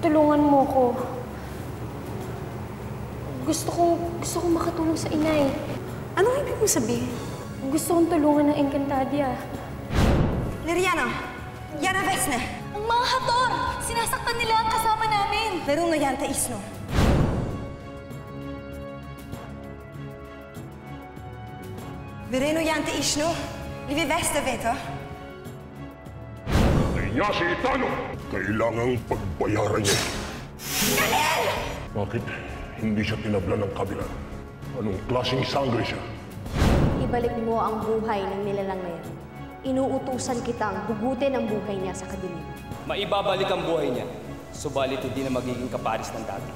tulungan mo ko. Gusto kong makatulong sa inay. Anong ibig mong sabihin? Gusto kong tulungan ng Encantadia. Liriana! Yana Vesne! Ang mga hator! Sinasaktan nila ang kasama namin! Veruno Yanta Isno. Vereno Yanta Isno? Livi Vesta, veto? Kaya si Itano, kailangang pagbayaran niya. Khalil! Bakit hindi siya tinabla ng kabila? Anong klaseng sangre siya? Ibalik mo ang buhay ng nilalang na yan. Inuutusan kitang hugutin ang buhay niya sa kadiliman. Maibabalik ang buhay niya, subalit hindi na magiging kaparis ng dati.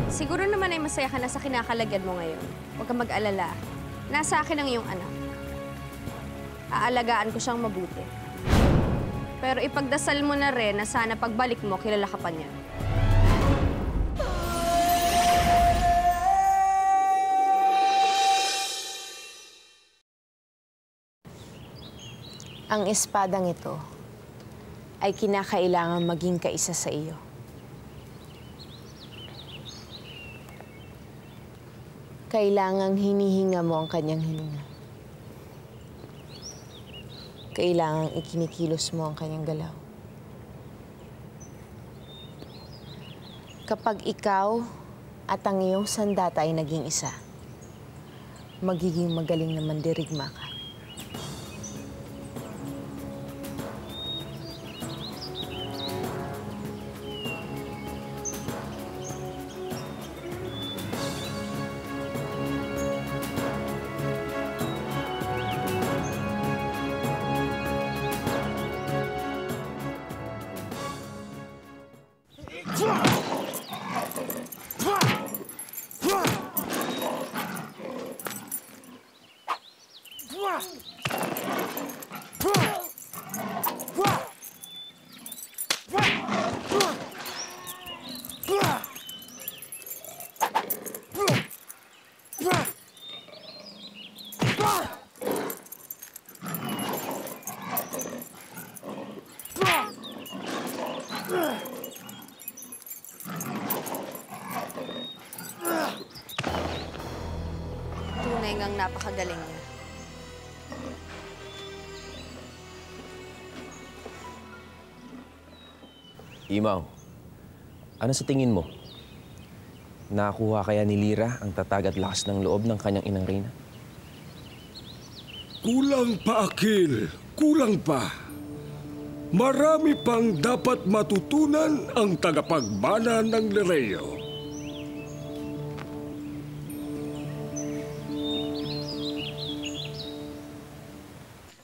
Siguro naman ay masaya ka na sa kinakalagyan mo ngayon. Huwag kang mag-alala. Nasa akin ang iyong anak. Aalagaan ko siyang mabuti. Pero ipagdasal mo na rin na sana pagbalik mo, kilala ka pa niya. Ang espadang ito ay kinakailangan maging kaisa sa iyo. Kailangang hinihinga mo ang kanyang hininga. Kailangang ikinikilos mo ang kanyang galaw. Kapag ikaw at ang iyong sandata ay naging isa, magiging magaling na mandirigma ka. Tunay ngang napakagaling niya. Imaw, ano sa tingin mo? Nakakuha kaya ni Lyra ang tatag at lakas ng loob ng kanyang inang reyna? Kulang pa, Akil. Kulang pa. Marami pang dapat matutunan ang tagapagmana ng Lireo.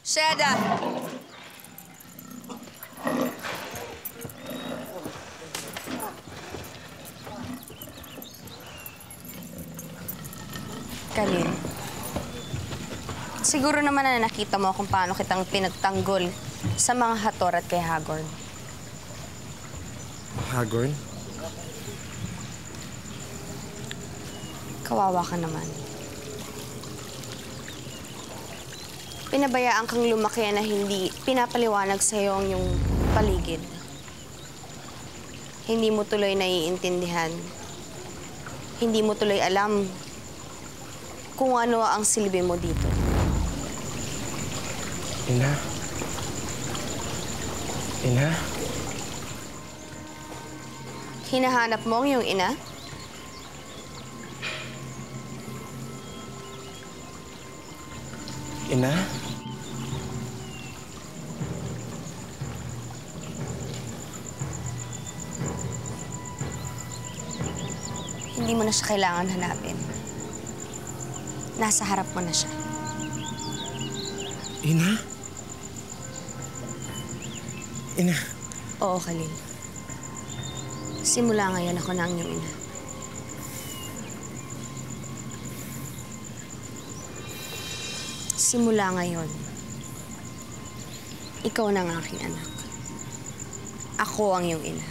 Sheda! Khalil, siguro naman na nakita mo kung paano kitang pinagtanggol sa mga hator at kay Hagorn. Hagorn? Kawawa ka naman. Pinabayaan kang lumaki na hindi pinapaliwanag sa'yo ang iyong paligid. Hindi mo tuloy naiintindihan. Hindi mo tuloy alam kung ano ang silbi mo dito. Ina? Ina? Hinahanap mo ang iyong ina? Ina? Hindi mo na siya kailangan hanapin. Nasa harap mo na siya. Ina? Ina? Oo, Khalil. Simula ngayon ako na ang iyong ina. Simula ngayon, ikaw na ang aking anak. Ako ang iyong ina.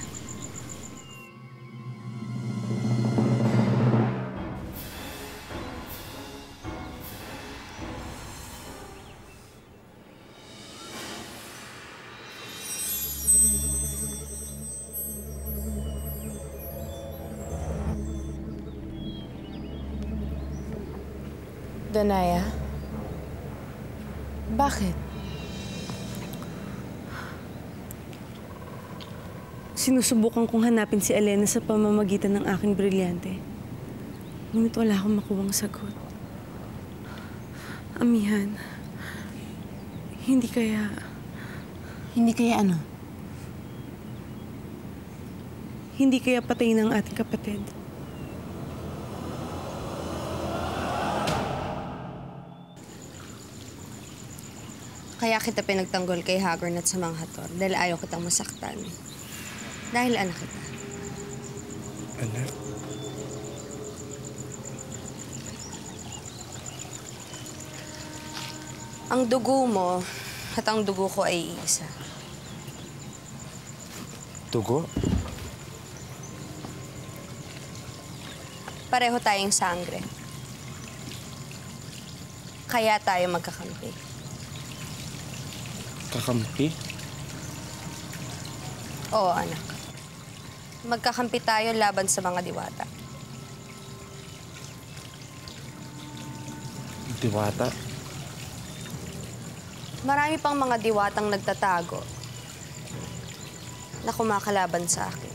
Danaya? Bakit? Sinusubukan kong hanapin si Elena sa pamamagitan ng aking brilyante. Ngunit wala akong makuwang sagot. Amihan, hindi kaya... Hindi kaya ano? Hindi kaya patay ng ating kapatid. Kaya kita pinagtanggol kay Hagorn at sa mga Hator dahil ayaw kitang masaktan. Dahil anak kita. Anak? Ang dugo mo at ang dugo ko ay iisa. Dugo? Pareho tayong sangre. Kaya tayo magkakampi. Kakampi? Oo, anak. Magkakampi tayo laban sa mga diwata. Diwata? Marami pang mga diwatang nagtatago na kumakalaban sa akin.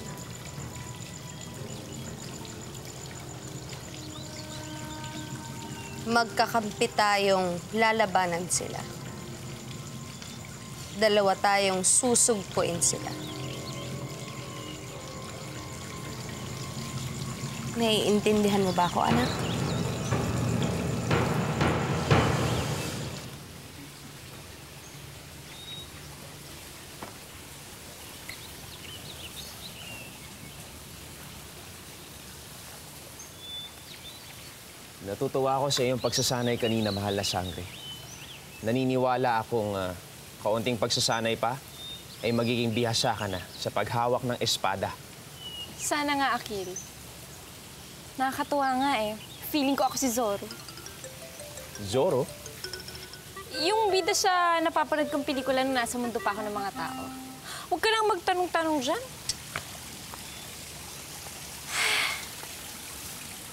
Magkakampi tayong lalabanan sila. Dalawa tayong susugpuin sila. Naiintindihan mo ba ako, anak? Natutuwa ako sa iyong pagsasanay kanina, mahal na sangre. Naniniwala akong kaunting pagsasanay pa ay magiging bihasa ka na sa paghawak ng espada. Sana nga, Akil. Nakakatuwa nga eh. Feeling ko ako si Zoro. Zoro? Yung bida sa napapanood kong pelikula na nasa mundo pa ako ng mga tao. Huwag ka lang magtanong-tanong dyan.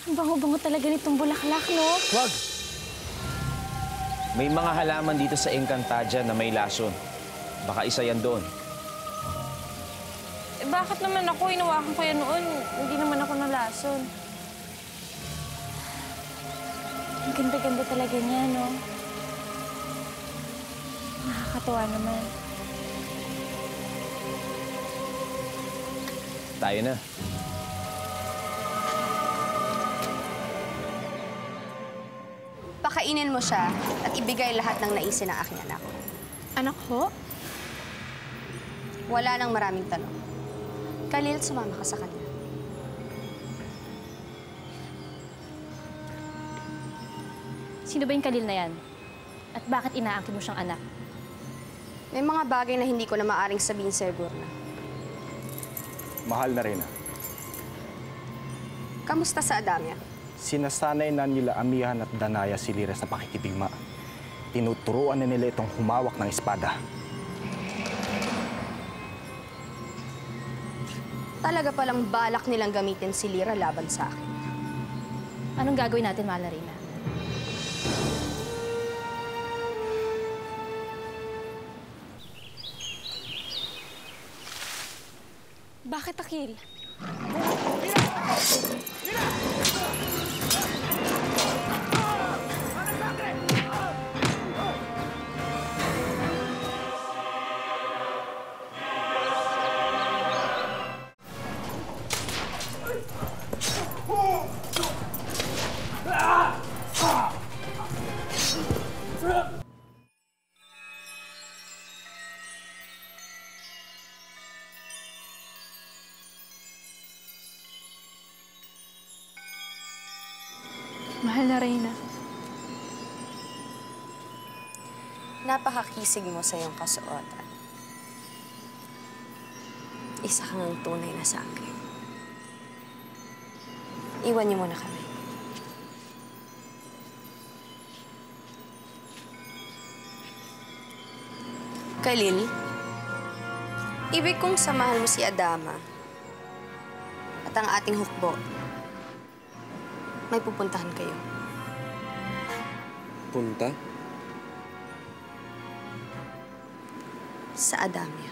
Ang bango-bango talaga nitong bulaklak, no? Wag! May mga halaman dito sa Encantadia na may lason. Baka isa yan doon. Eh, bakit naman ako? Inawakan ko yan noon. Hindi naman ako nalason. Ang ganda-ganda talaga niya, no? Nakakatuwa naman. Tayo na. Pakainin mo siya at ibigay lahat ng naisin ng aking anak. Anak ko? Wala nang maraming tanong. Khalil, sumama ka sa kanya. Sino ba yung Khalil na yan? At bakit inaangkin mo siyang anak? May mga bagay na hindi ko na maaring sabihin sa Gurna. Mahal na rin. Kamusta sa Adamya? Sinasanay na nila Amihan at Danaya si Lira sa pakikipigma. Tinuturuan na nila itong humawak ng espada. Talaga palang balak nilang gamitin si Lira laban sa akin. Anong gagawin natin, mahal na Reyna? Bakit, Akil? Mahal na Reyna. Napakakisig mo sa iyong kasuotan. Isa kang ang tunay na sangre. Iwan niyo muna kami. Khalil, ibig kong samahan mo si Adama at ang ating hukbo. May pupuntahan kayo. pupunta? Sa Adamya.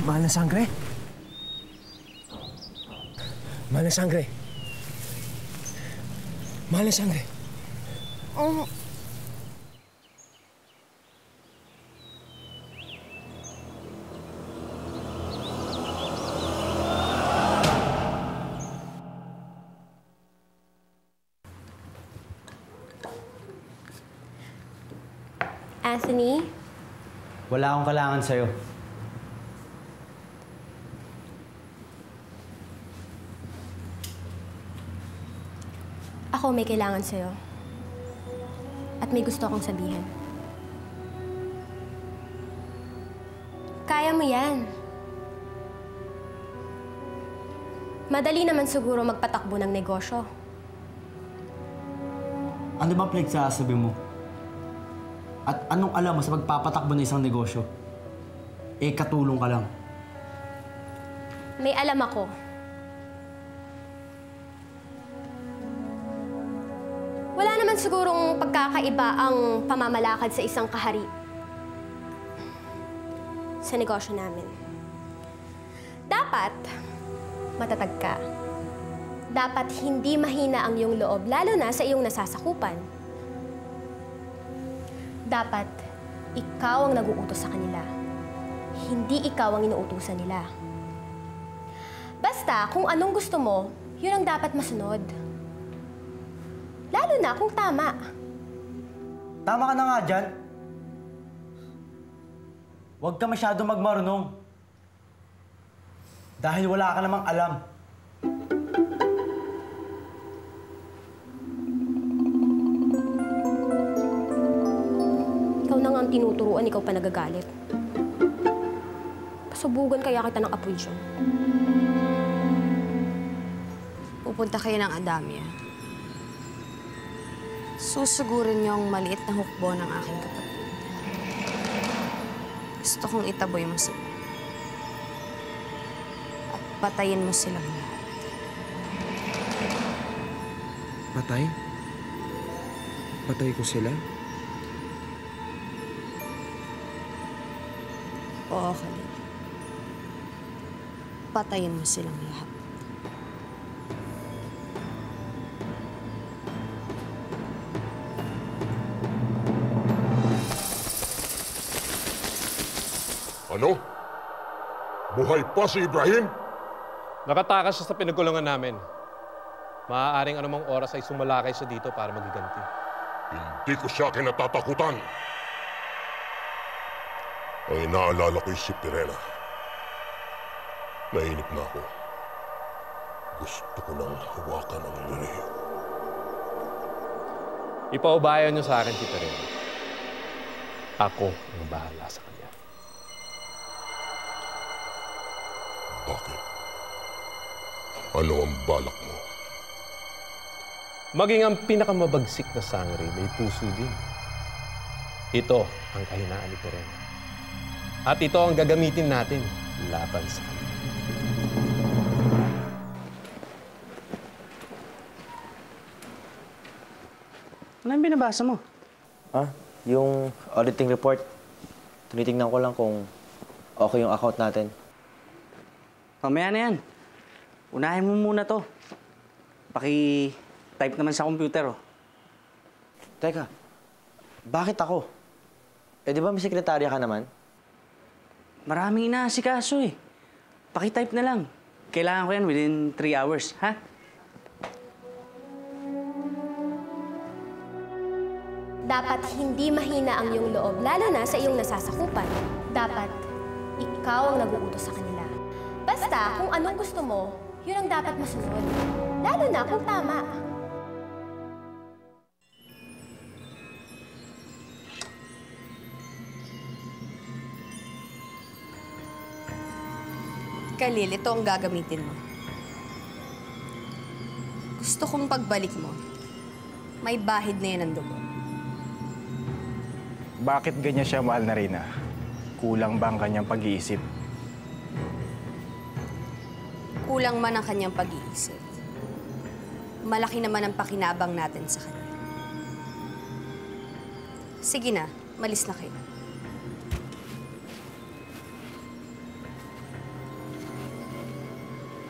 Mahal na sangre. Mahal na sangre. Mahal na sangre. Oh. Anthony? Wala akong kailangan sa'yo. Ako may kailangan sa'yo. At may gusto akong sabihin. Kaya mo yan. Madali naman siguro magpatakbo ng negosyo. Ano bang pinagsasabi mo? At anong alam mo sa pagpapatakbo ng isang negosyo? Eh, katulong ka lang. May alam ako. Wala naman sigurong pagkakaiba ang pamamalakad sa isang kahari sa negosyo namin. Dapat matatag ka. Dapat hindi mahina ang iyong loob, lalo na sa iyong nasasakupan. Dapat ikaw ang nag-uutos sa kanila. Hindi ikaw ang inuutusan nila. Basta kung anong gusto mo, yun ang dapat masunod. Lalo na kung tama. Tama ka na nga dyan. Huwag ka masyadong magmarunong. Dahil wala ka namang alam. Ikaw na nga ang tinuturuan, ikaw pa nagagalit. Pasubugan kaya kita ng apunsyon. Pupunta kayo ng Adamya. Susugurin niyo ang maliit na hukbo ng aking kapatid. Gusto kong itaboy mo sila. At patayin mo silang lahat. Patay? Patay ko sila? Oo, Khalid. Patayin mo silang lahat. Ano? Buhay pa si Ibrahim? Nakatakas siya sa pinagkulungan namin. Maaaring anumang oras ay sumalakay siya dito para magiganti. Hindi ko siya kinatatakutan. Ang inaalala ko'y si Pirena. Nainip na ako. Gusto ko nang hawakan ang liriyo. Ipaubayan niyo sa akin si Pirena. Ako ang bahala sa kanya. Bakit? Ano ang balak mo? Maging ang pinakamabagsik na sangre, may puso din. Ito ang kahinaan ni Pirena. At ito ang gagamitin natin laban sa kanya. Ano yung binabasa mo? Yung auditing report. Tinitingnan ko lang kung okay yung account natin. Mamaya na yan. Unahin mo muna to. Paki-type naman sa computer, oh. Teka, bakit ako? Eh, di ba may sekretarya ka naman? Maraming inaasikaso, eh. Paki-type na lang. Kailangan ko yan within 3 hours, ha? Dapat hindi mahina ang iyong loob, lalo na sa iyong nasasakupan. Dapat ikaw ang nag-uutos sa kanila. Basta kung anong gusto mo, yun ang dapat masunod. Lalo na kung tama. Khalil, ito ang gagamitin mo. Gusto kong pagbalik mo, may bahid na yan ang dugo. Bakit ganyan siya mahal na Reyna? Kulang ba ang kanyang pag-iisip? Kulang man ang kanyang pag-iisip. Malaki naman ang pakinabang natin sa kanya. Sige na, malis na kayo.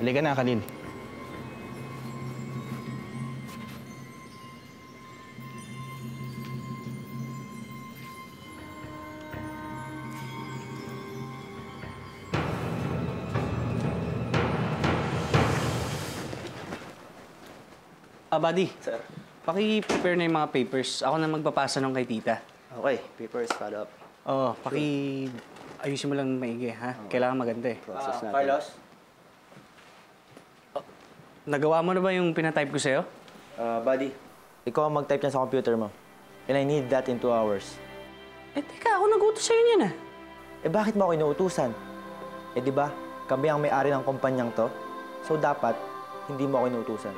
Halika na, Khalil. Buddy. Sir. Paki-prepare na yung mga papers. Ako na magpapasa nung kay tita. Okay, papers, follow up. Oo, ayusin mo lang maigi, ha? Kailangan maganda eh. Process natin. Carlos? Nagawa mo na ba yung pinatype ko sa'yo? Buddy, ikaw ang mag-type niya sa computer mo. And I need that in 2 hours. Eh, teka, ako nag-utos sa'yo niyan ah. Eh, bakit mo ako inuutusan? Eh, di ba, kami ang may-ari ng kumpanyang to. So, dapat, hindi mo ako inuutusan.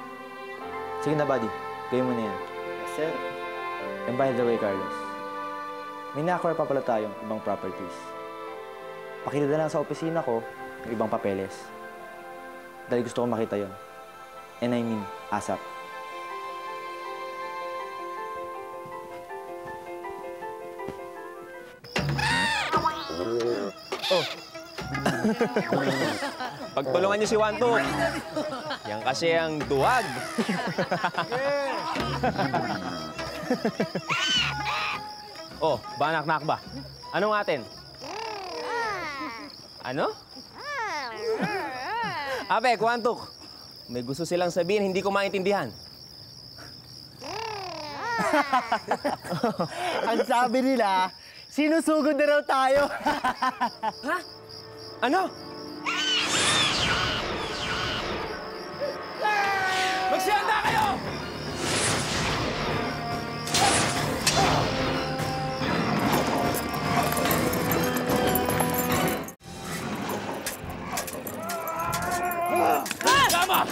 Sige na, buddy. Gawin mo na yan. Yes, sir. And by the way, Carlos, may na-acquire pa pala tayong ibang properties. Pakita na lang sa opisina ko yung ibang papeles. Dahil gusto ko makita yon. And I mean, ASAP. Oh. Pagtulungan niyo si Wanto. Yan kasi ang duwag. Oh, banak-nak ba? Anong atin? Ano? Ape, Kwantuk. May gusto silang sabihin, hindi ko maintindihan. Ang sabi nila, sinusugod na raw tayo. Ha? Ano? Magsihanda kayo! Tama!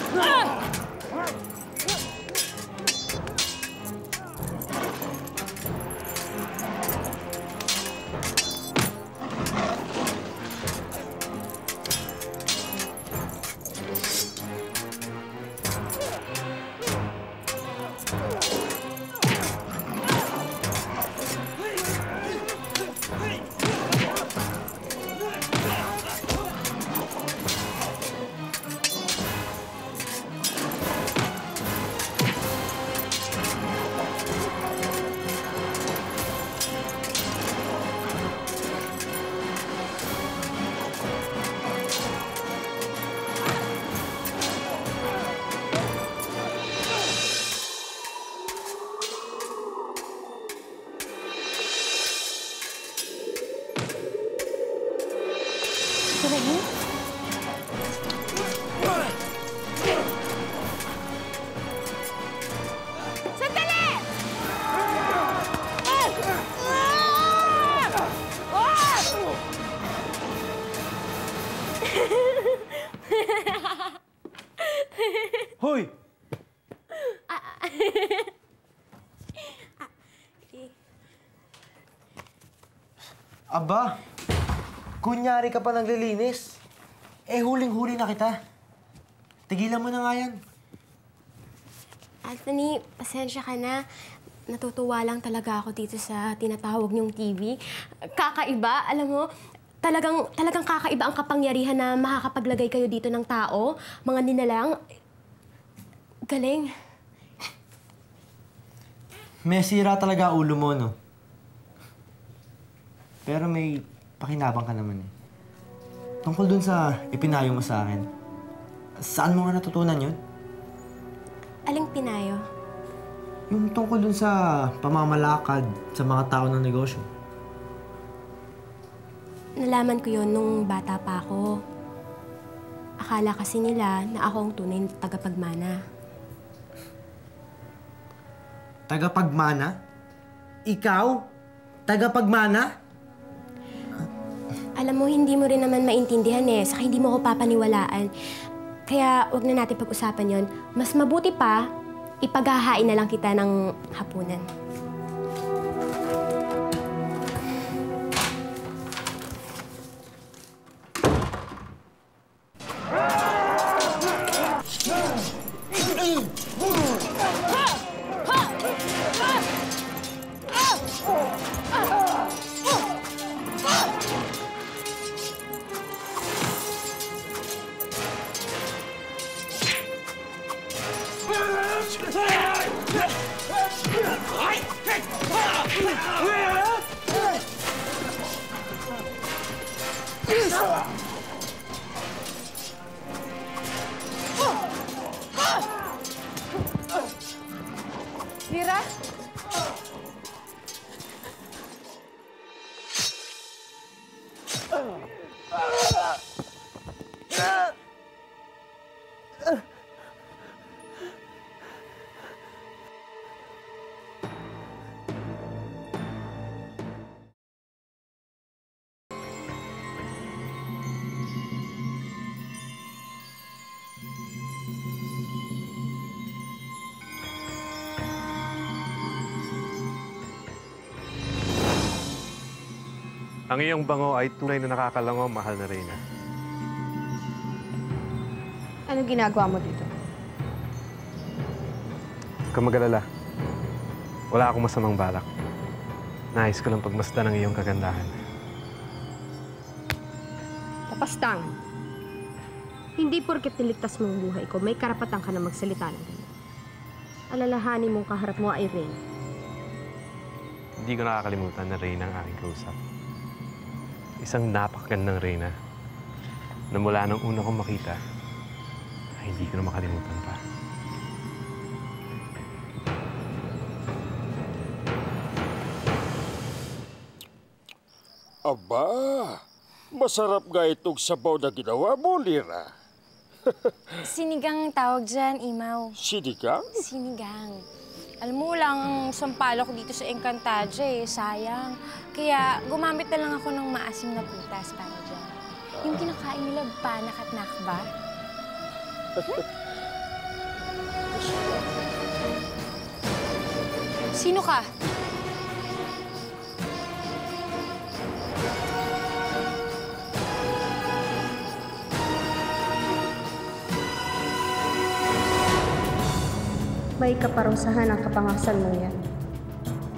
Hoy! Aba, kunyari ka pa naglilinis. Eh, huling-huli na kita. Tigilan mo na nga yan. Anthony, pasensya ka na. Natutuwa lang talaga ako dito sa tinatawag niyong TV. Kakaiba, alam mo, talagang kakaiba ang kapangyarihan na makakapaglagay kayo dito ng tao, mga nilalang. Galing. May sira talaga ulo mo, no? Pero may pakinabang ka naman eh. Tungkol dun sa ipinayo mo sa akin, saan mo nga natutunan yun? Aling pinayo? Yung tungkol dun sa pamamalakad sa mga tao ng negosyo. Nalaman ko yon nung bata pa ako. Akala kasi nila na ako ang tunay na tagapagmana. Tagapagmana? Ikaw? Tagapagmana? Alam Alam mo, hindi mo rin naman maintindihan eh. Saka hindi mo ako papaniwalaan. Kaya wag na natin pag-usapan yon. Mas mabuti pa, ipaghahain na lang kita ng hapunan. Lira? Ang iyong bango ay tunay na nakakalango, mahal na Reyna. Ano ginagawa mo dito? Huwag kang mag-alala. Wala akong masamang balak. Nais ko lang pagmasdan ng iyong kagandahan. Tapastang, hindi porket niligtas mo ang buhay ko, may karapatan ka na magsalita ng ganyan. Alalahanin mong kaharap mo ay Reyna. Hindi ko nakakalimutan na Reyna ang aking kausap. Isang napakagandang Reyna na mula nung una kong makita, ay hindi ko na makalimutan pa. Aba, masarap nga itong sabaw na ginawa mo, Lira. Sinigang ang tawag dyan, Imaw. Sinigang? Sinigang. Alam mo, wala ang sampalo ko dito sa Encantadia eh. Sayang. Kaya gumamit na lang ako ng maasim na putas para dyan. Yung kinakain nila, panak at nakba. Sino ka? May kaparusahan ang kapangasan mo yan.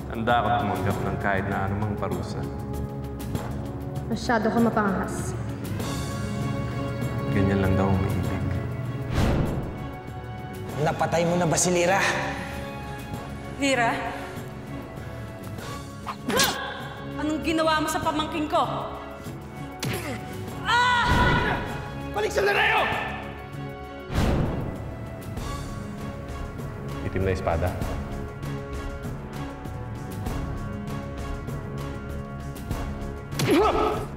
Handa ako tumanggap ng kahit na anumang parusa. Masyado ka mapangahas. Ganyan lang daw ang maibig. Napatay mo na ba si Lira? Lira? Anong ginawa mo sa pamangking ko? Balik sa larayo! Itim na espada. Ah!